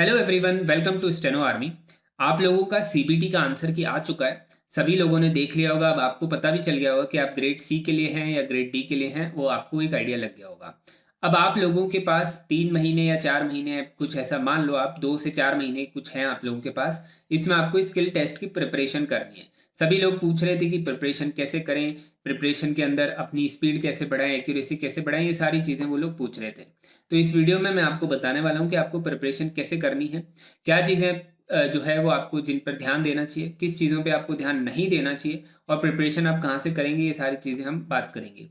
Hello everyone, welcome to Steno Army. आप लोगों का सीबीटी का आंसर की आ चुका है। सभी लोगों ने देख लिया होगा। अब आपको पता भी चल गया होगा कि आप ग्रेड सी के लिए हैं या ग्रेड डी के लिए हैं। वो आपको एक आइडिया लग गया होगा। अब आप लोगों के पास 3 महीने या 4 महीने है, कुछ ऐसा मान लो, आप 2 से 4 महीने कुछ हैं आप लोगों के पास। इसमें आपको स्किल टेस्ट की प्रिपरेशन करनी है। सभी लोग पूछ रहे थे कि प्रिपरेशन कैसे करें, प्रिपरेशन के अंदर अपनी स्पीड कैसे बढ़ाएं, एक्यूरेसी कैसे बढ़ाएं, ये सारी चीज़ें वो लोग पूछ रहे थे। तो इस वीडियो में मैं आपको बताने वाला हूँ कि आपको प्रिपरेशन कैसे करनी है, क्या चीज़ें जो है वो आपको जिन पर ध्यान देना चाहिए, किस चीज़ों पे आपको ध्यान नहीं देना चाहिए, और प्रिपरेशन आप कहाँ से करेंगे, ये सारी चीज़ें हम बात करेंगे।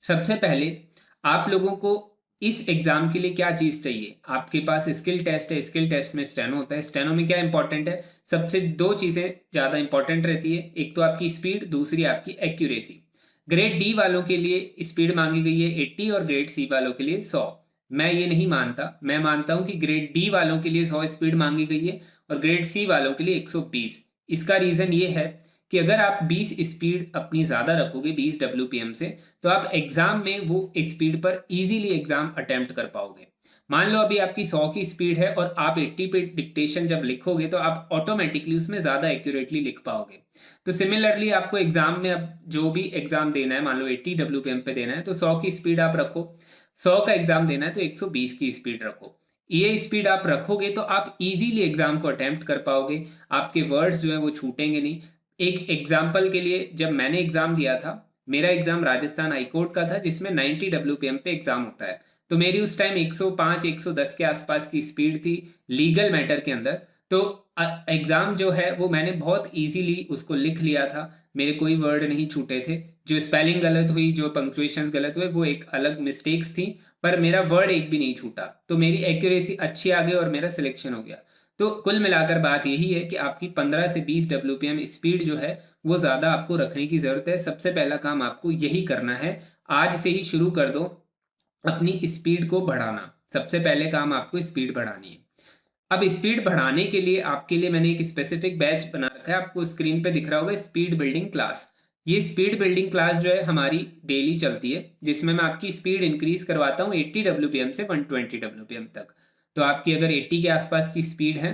सबसे पहले आप लोगों को इस एग्जाम के लिए क्या चीज़ चाहिए। आपके पास स्किल टेस्ट है, स्किल टेस्ट में स्टेनो होता है। स्टेनो में क्या इंपॉर्टेंट है, सबसे दो चीज़ें ज़्यादा इंपॉर्टेंट रहती है, एक तो आपकी स्पीड, दूसरी आपकी एक्यूरेसी। ग्रेड डी वालों के लिए स्पीड मांगी गई है 80 और ग्रेड सी वालों के लिए 100। मैं ये नहीं मानता, मैं मानता हूं कि ग्रेड डी वालों के लिए 100 स्पीड मांगी गई है और ग्रेड सी वालों के लिए 120। इसका रीज़न ये है कि अगर आप 20 स्पीड अपनी ज़्यादा रखोगे 20 डब्ल्यूपीएम से, तो आप एग्ज़ाम में वो स्पीड पर इजीली एग्ज़ाम अटेम्प्ट कर पाओगे। मान लो अभी आपकी 100 की स्पीड है और आप 80 पे डिक्टेशन जब लिखोगे तो आप ऑटोमेटिकली उसमें ज़्यादा एक्यूरेटली लिख पाओगे। तो सिमिलरली आपको एग्ज़ाम में अब जो भी एग्ज़ाम देना है, मान लो 80 डब्ल्यूपीएम पे देना है तो 100 की स्पीड आप रखो। 100 का एग्ज़ाम देना है तो 120 की स्पीड रखो। ये स्पीड आप रखोगे तो आप इजीली एग्ज़ाम को अटेम्प्ट कर पाओगे। आपके वर्ड्स जो है वो छूटेंगे नहीं। एक एग्जाम्पल के लिए, जब मैंने एग्ज़ाम दिया था, मेरा एग्ज़ाम राजस्थान हाईकोर्ट का था जिसमें 90 डब्ल्यूपीएम पे एग्ज़ाम होता है। तो मेरी उस टाइम 105 110 के आसपास की स्पीड थी लीगल मैटर के अंदर। तो एग्ज़ाम जो है वो मैंने बहुत इजीली उसको लिख लिया था। मेरे कोई वर्ड नहीं छूटे थे। जो स्पेलिंग गलत हुई, जो पंक्चुएशंस गलत हुए, वो एक अलग मिस्टेक्स थी, पर मेरा वर्ड एक भी नहीं छूटा। तो मेरी एक्यूरेसी अच्छी आ गई और मेरा सिलेक्शन हो गया। तो कुल मिलाकर बात यही है कि आपकी 15 से 20 डब्ल्यूपीएम स्पीड जो है वो ज़्यादा आपको रखने की ज़रूरत है। सबसे पहला काम आपको यही करना है। आज से ही शुरू कर दो अपनी स्पीड को बढ़ाना। सबसे पहले काम आपको स्पीड बढ़ानी है। अब स्पीड बढ़ाने के लिए आपके लिए मैंने एक स्पेसिफिक बैच बना रखा है, आपको स्क्रीन पे दिख रहा होगा, स्पीड बिल्डिंग क्लास। ये स्पीड बिल्डिंग क्लास जो है हमारी डेली चलती है, जिसमें मैं आपकी स्पीड इंक्रीज करवाता हूँ 80 डब्ल्यूपीएम से 120 डब्ल्यूपीएम तक। तो आपकी अगर 80 के आसपास की स्पीड है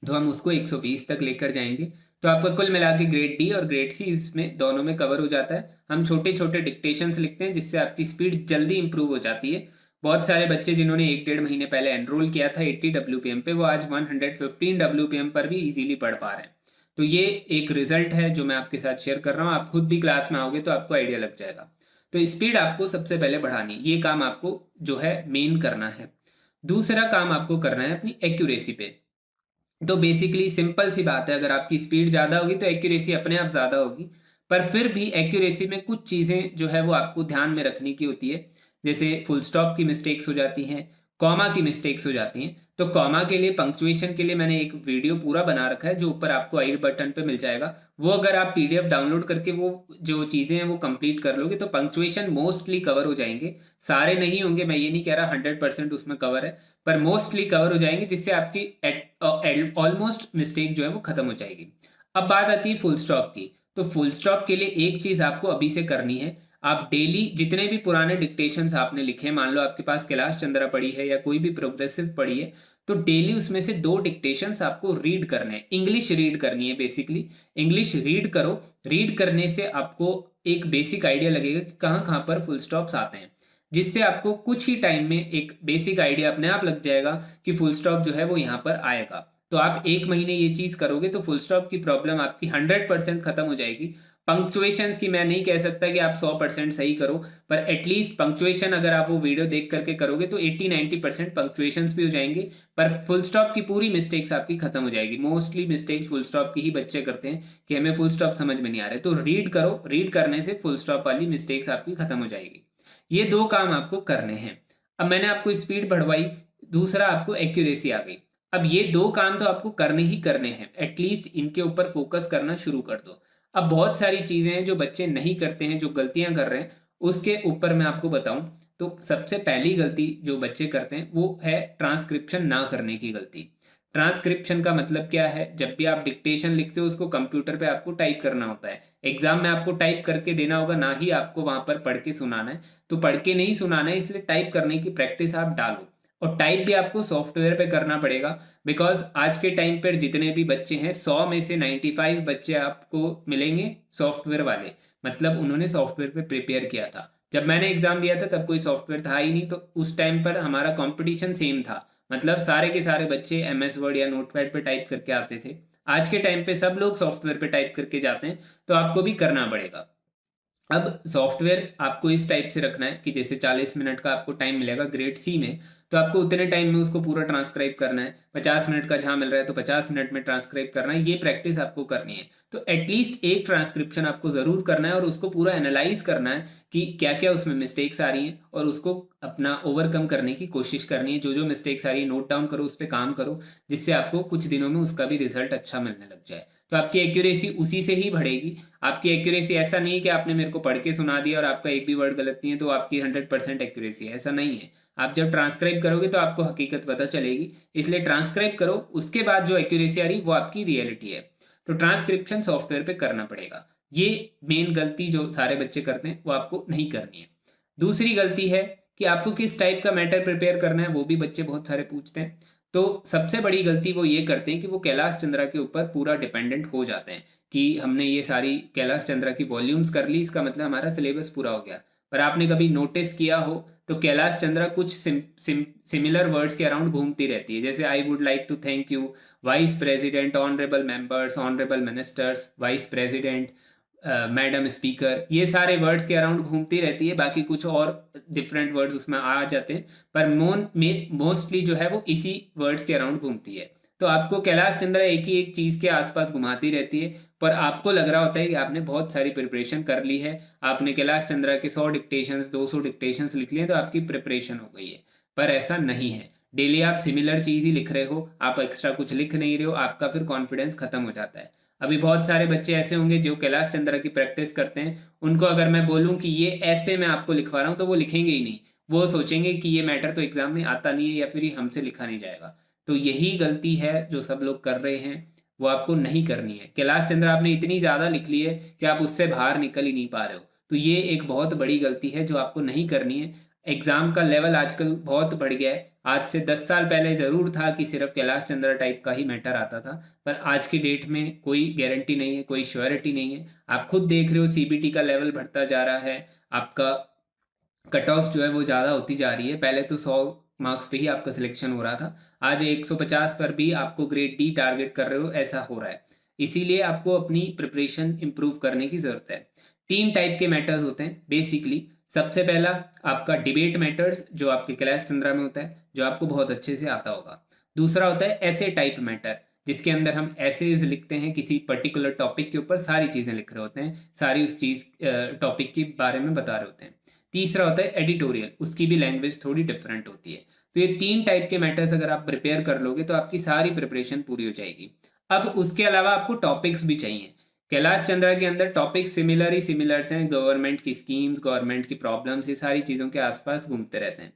तो हम उसको 120 तक लेकर जाएंगे। तो आपका कुल मिला के ग्रेड डी और ग्रेड सी इसमें दोनों में कवर हो जाता है। हम छोटे छोटे डिक्टेशंस लिखते हैं जिससे आपकी स्पीड जल्दी इंप्रूव हो जाती है। बहुत सारे बच्चे जिन्होंने 1 डेढ़ महीने पहले एनरोल किया था 80 डब्ल्यूपीएम पे, वो आज 115 डब्ल्यूपीएम पर भी इजीली पढ़ पा रहे हैं। तो ये एक रिजल्ट है जो मैं आपके साथ शेयर कर रहा हूँ। आप खुद भी क्लास में आओगे तो आपको आइडिया लग जाएगा। तो स्पीड आपको सबसे पहले बढ़ानी है, ये काम आपको जो है मेन करना है। दूसरा काम आपको करना है अपनी एक्यूरेसी पे। तो बेसिकली सिंपल सी बात है, अगर आपकी स्पीड ज़्यादा होगी तो एक्यूरेसी अपने आप ज़्यादा होगी। पर फिर भी एक्यूरेसी में कुछ चीज़ें जो है वो आपको ध्यान में रखने की होती है। जैसे फुल स्टॉप की मिस्टेक्स हो जाती हैं, कॉमा की मिस्टेक्स हो जाती हैं। तो कॉमा के लिए, पंक्चुएशन के लिए मैंने एक वीडियो पूरा बना रखा है जो ऊपर आपको आई बटन पे मिल जाएगा। वो अगर आप पीडीएफ डाउनलोड करके वो जो चीज़ें हैं वो कंप्लीट कर लोगे तो पंक्चुएशन मोस्टली कवर हो जाएंगे। सारे नहीं होंगे, मैं ये नहीं कह रहा 100% उसमें कवर है, पर मोस्टली कवर हो जाएंगे, जिससे आपकी ऑलमोस्ट मिस्टेक जो है वो खत्म हो जाएगी। अब बात आती है फुल स्टॉप की। तो फुल स्टॉप के लिए एक चीज आपको अभी से करनी है। आप डेली जितने भी पुराने डिक्टेशंस आपने लिखे, मान लो आपके पास कैलाश चंद्रा पड़ी है या कोई भी प्रोग्रेसिव पड़ी है, तो डेली उसमें से 2 डिक्टेशंस आपको रीड करने हैं। इंग्लिश रीड करनी है बेसिकली। इंग्लिश रीड करो। रीड करने से आपको एक बेसिक आइडिया लगेगा कि कहाँ कहाँ पर फुल स्टॉप्स आते हैं, जिससे आपको कुछ ही टाइम में एक बेसिक आइडिया अपने आप लग जाएगा कि फुल स्टॉप जो है वो यहाँ पर आएगा। तो आप 1 महीने ये चीज करोगे तो फुल स्टॉप की प्रॉब्लम आपकी 100% खत्म हो जाएगी। पंक्चुएशंस की मैं नहीं कह सकता कि आप 100% सही करो, पर एटलीस्ट पंक्चुएशन अगर आप वो वीडियो देख करके करोगे तो 80-90% पंक्चुएशंस भी हो जाएंगे। पर फुल स्टॉप की पूरी मिस्टेक्स आपकी खत्म हो जाएगी। मोस्टली मिस्टेक्स फुल स्टॉप की ही बच्चे करते हैं कि हमें फुल स्टॉप समझ में नहीं आ रहे। तो रीड करो, रीड करने से फुल स्टॉप वाली मिस्टेक्स आपकी खत्म हो जाएगी। ये 2 काम आपको करने हैं। अब मैंने आपको स्पीड बढ़वाई, दूसरा आपको एक्यूरेसी आ गई। अब ये 2 काम तो आपको करने ही करने हैं, एटलीस्ट इनके ऊपर फोकस करना शुरू कर दो। अब बहुत सारी चीज़ें हैं जो बच्चे नहीं करते हैं, जो गलतियां कर रहे हैं, उसके ऊपर मैं आपको बताऊं तो सबसे पहली गलती जो बच्चे करते हैं वो है ट्रांसक्रिप्शन ना करने की गलती। ट्रांसक्रिप्शन का मतलब क्या है, जब भी आप डिक्टेशन लिखते हो उसको कंप्यूटर पे आपको टाइप करना होता है। एग्जाम में आपको टाइप करके देना होगा, ना ही आपको वहां पर पढ़ के सुनाना है। तो पढ़ के नहीं सुनाना है, इसलिए टाइप करने की प्रैक्टिस आप डालो। और टाइप भी आपको सॉफ्टवेयर पे करना पड़ेगा, बिकॉज आज के टाइम पर जितने भी बच्चे हैं 100 में से 95 बच्चे आपको मिलेंगे सॉफ्टवेयर वाले, मतलब उन्होंने सॉफ्टवेयर पे प्रिपेयर किया था। जब मैंने एग्जाम दिया था तब कोई सॉफ्टवेयर था ही नहीं, तो उस टाइम पर हमारा कंपटीशन सेम था, मतलब सारे के सारे बच्चे MS वर्ड या नोटपैड पे टाइप करके आते थे। आज के टाइम पे सब लोग सॉफ्टवेयर पे टाइप करके जाते हैं, तो आपको भी करना पड़ेगा। अब सॉफ्टवेयर आपको इस टाइप से रखना है कि जैसे 40 मिनट का आपको टाइम मिलेगा ग्रेड सी में, तो आपको उतने टाइम में उसको पूरा ट्रांसक्राइब करना है। 50 मिनट का जहाँ मिल रहा है तो 50 मिनट में ट्रांसक्राइब करना है, ये प्रैक्टिस आपको करनी है। तो एटलीस्ट एक ट्रांसक्रिप्शन आपको ज़रूर करना है और उसको पूरा एनालाइज करना है कि क्या क्या उसमें मिस्टेक्स आ रही हैं, और उसको अपना ओवरकम करने की कोशिश करनी है। जो जो मिस्टेक्स आ रही है नोट डाउन करो, उस पर काम करो, जिससे आपको कुछ दिनों में उसका भी रिजल्ट अच्छा मिलने लग जाए। तो आपकी एक्यूरेसी उसी से ही बढ़ेगी। आपकी एक्यूरेसी ऐसा नहीं है कि आपने मेरे को पढ़ के सुना दिया और आपका एक भी वर्ड गलत नहीं है तो आपकी 100% एक्यूरेसी है, ऐसा नहीं है। आप जब ट्रांसक्राइब करोगे तो आपको हकीकत पता चलेगी, इसलिए ट्रांसक्राइब करो, उसके बाद जो एक्यूरेसी आ रही वो आपकी रियलिटी है। तो ट्रांसक्रिप्शन सॉफ्टवेयर पे करना पड़ेगा। ये मेन गलती जो सारे बच्चे करते हैं वो आपको नहीं करनी है। दूसरी गलती है कि आपको किस टाइप का मैटर प्रिपेयर करना है, वो भी बच्चे बहुत सारे पूछते हैं। तो सबसे बड़ी गलती वो ये करते हैं कि वो कैलाश चंद्रा के ऊपर पूरा डिपेंडेंट हो जाते हैं कि हमने ये सारी कैलाश चंद्रा की वॉल्यूम्स कर ली, इसका मतलब हमारा सिलेबस पूरा हो गया। पर आपने कभी नोटिस किया हो तो कैलाश चंद्रा कुछ सिमिलर वर्ड्स के अराउंड घूमती रहती है, जैसे I would like to thank you, vice president, honourable members, honourable ministers, vice president, madam speaker, ये सारे वर्ड्स के अराउंड घूमती रहती है। बाकी कुछ और डिफरेंट वर्ड्स उसमें आ जाते हैं, पर मोस्टली जो है वो इसी वर्ड्स के अराउंड घूमती है। तो आपको कैलाश चंद्रा एक ही एक चीज़ के आसपास घुमाती रहती है, पर आपको लग रहा होता है कि आपने बहुत सारी प्रिपरेशन कर ली है, आपने कैलाश चंद्रा के 100 डिक्टेशंस 200 डिक्टेशंस लिख लिए तो आपकी प्रिपरेशन हो गई है। पर ऐसा नहीं है। डेली आप सिमिलर चीज़ ही लिख रहे हो, आप एक्स्ट्रा कुछ लिख नहीं रहे हो, आपका फिर कॉन्फिडेंस खत्म हो जाता है। अभी बहुत सारे बच्चे ऐसे होंगे जो कैलाश चंद्रा की प्रैक्टिस करते हैं, उनको अगर मैं बोलूं कि ये ऐसे मैं आपको लिखवा रहा हूँ तो वो लिखेंगे ही नहीं। वो सोचेंगे कि ये मैटर तो एग्जाम में आता नहीं है या फिर ये हमसे लिखा नहीं जाएगा। तो यही गलती है जो सब लोग कर रहे हैं, वो आपको नहीं करनी है। कैलाश चंद्र आपने इतनी ज़्यादा लिख ली है कि आप उससे बाहर निकल ही नहीं पा रहे हो, तो ये एक बहुत बड़ी गलती है जो आपको नहीं करनी है। एग्ज़ाम का लेवल आजकल बहुत बढ़ गया है। आज से 10 साल पहले ज़रूर था कि सिर्फ कैलाश चंद्र टाइप का ही मैटर आता था, पर आज की डेट में कोई गारंटी नहीं है, कोई श्योरिटी नहीं है। आप खुद देख रहे हो CBT का लेवल बढ़ता जा रहा है, आपका कट ऑफ जो है वो ज़्यादा होती जा रही है। पहले तो 100 मार्क्स पे ही आपका सिलेक्शन हो रहा था, आज 150 पर भी आपको ग्रेड D टारगेट कर रहे हो, ऐसा हो रहा है। इसीलिए आपको अपनी प्रिपरेशन इंप्रूव करने की ज़रूरत है। 3 टाइप के मैटर्स होते हैं बेसिकली। सबसे पहला आपका डिबेट मैटर्स, जो आपके कैलाश चंद्रा में होता है, जो आपको बहुत अच्छे से आता होगा। दूसरा होता है ऐसे टाइप मैटर, जिसके अंदर हम ऐसेज लिखते हैं, किसी पर्टिकुलर टॉपिक के ऊपर सारी चीज़ें लिख रहे होते हैं, सारी उस चीज़ टॉपिक के बारे में बता रहे होते हैं। तीसरा होता है एडिटोरियल, उसकी भी लैंग्वेज थोड़ी डिफरेंट होती है। तो ये 3 टाइप के मैटर्स अगर आप प्रिपेयर कर लोगे तो आपकी सारी प्रिपरेशन पूरी हो जाएगी। अब उसके अलावा आपको टॉपिक्स भी चाहिए। कैलाश चंद्रा के अंदर टॉपिक्स सिमिलर ही सिमिलर्स हैं, गवर्नमेंट की स्कीम्स, गवर्नमेंट की प्रॉब्लम्स, ये सारी चीज़ों के आसपास घूमते रहते हैं।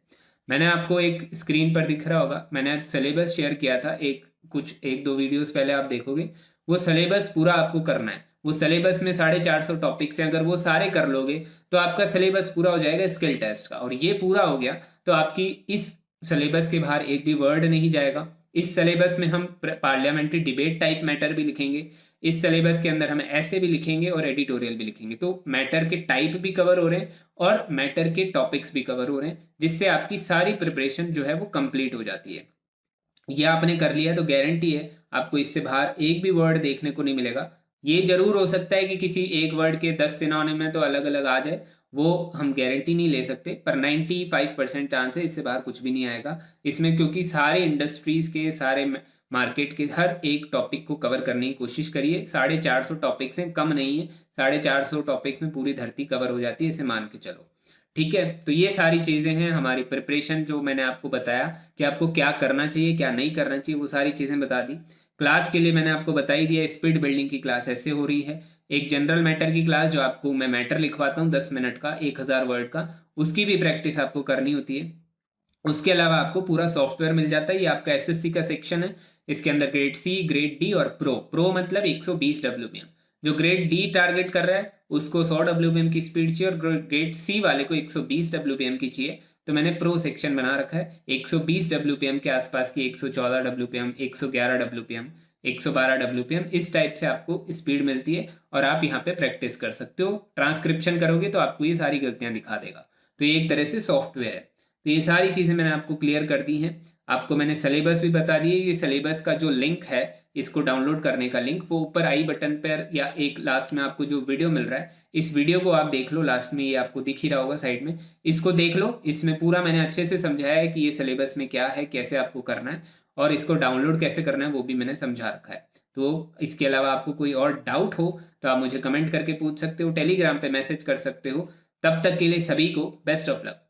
मैंने आपको एक स्क्रीन पर दिख रहा होगा, मैंने सिलेबस शेयर किया था एक दो वीडियोस पहले, आप देखोगे वो सिलेबस पूरा आपको करना है। वो सिलेबस में 450 टॉपिक्स हैं, अगर वो सारे कर लोगे तो आपका सिलेबस पूरा हो जाएगा स्किल टेस्ट का, और ये पूरा हो गया तो आपकी इस सिलेबस के बाहर एक भी वर्ड नहीं जाएगा। इस सिलेबस में हम पार्लियामेंट्री डिबेट टाइप मैटर भी लिखेंगे, इस सिलेबस के अंदर हम ऐसे भी लिखेंगे और एडिटोरियल भी लिखेंगे। तो मैटर के टाइप भी कवर हो रहे हैं और मैटर के टॉपिक्स भी कवर हो रहे हैं, जिससे आपकी सारी प्रिपरेशन जो है वो कंप्लीट हो जाती है। ये आपने कर लिया तो गारंटी है आपको इससे बाहर एक भी वर्ड देखने को नहीं मिलेगा। ये जरूर हो सकता है कि किसी एक वर्ड के 10 सिनोनिम में तो अलग अलग आ जाए, वो हम गारंटी नहीं ले सकते, पर 95% चांस है इससे बाहर कुछ भी नहीं आएगा इसमें, क्योंकि सारे इंडस्ट्रीज के, सारे मार्केट के हर एक टॉपिक को कवर करने की कोशिश करिए। 450 टॉपिक्स हैं, कम नहीं है। 450 टॉपिक्स में पूरी धरती कवर हो जाती है, इसे मान के चलो। ठीक है, तो ये सारी चीज़ें हैं हमारी प्रिपरेशन, जो मैंने आपको बताया कि आपको क्या करना चाहिए क्या नहीं करना चाहिए, वो सारी चीज़ें बता दी। क्लास के लिए मैंने आपको बता ही दिया, स्पीड बिल्डिंग की क्लास ऐसे हो रही है। एक जनरल मैटर की क्लास, जो आपको मैं मैटर लिखवाता हूँ 10 मिनट का, 1000 वर्ड का, उसकी भी प्रैक्टिस आपको करनी होती है। उसके अलावा आपको पूरा सॉफ्टवेयर मिल जाता है, ये आपका SSC का सेक्शन है। इसके अंदर ग्रेड C, ग्रेड D और प्रो मतलब 120 WPM। जो ग्रेड D टारगेट कर रहा है उसको 100 WPM की स्पीड चाहिए, और ग्रेड C वाले को 120 WPM की चाहिए। तो मैंने प्रो सेक्शन बना रखा है। 120 WPM के आसपास की, 114 WPM, 111 WPM, 112 WPM, इस टाइप से आपको स्पीड मिलती है और आप यहाँ पे प्रैक्टिस कर सकते हो। ट्रांसक्रिप्शन करोगे तो आपको ये सारी गलतियाँ दिखा देगा। तो ये एक तरह से सॉफ्टवेयर है। तो ये सारी चीज़ें मैंने आपको क्लियर कर दी हैं। आपको मैंने सिलेबस भी बता दिए। ये सिलेबस का जो लिंक है, इसको डाउनलोड करने का लिंक, वो ऊपर आई बटन पर या एक लास्ट में आपको जो वीडियो मिल रहा है, इस वीडियो को आप देख लो। लास्ट में ये आपको दिख ही रहा होगा साइड में, इसको देख लो। इसमें पूरा मैंने अच्छे से समझाया है कि ये सिलेबस में क्या है, कैसे आपको करना है और इसको डाउनलोड कैसे करना है, वो भी मैंने समझा रखा है। तो इसके अलावा आपको कोई और डाउट हो तो आप मुझे कमेंट करके पूछ सकते हो, टेलीग्राम पे मैसेज कर सकते हो। तब तक के लिए सभी को बेस्ट ऑफ लक।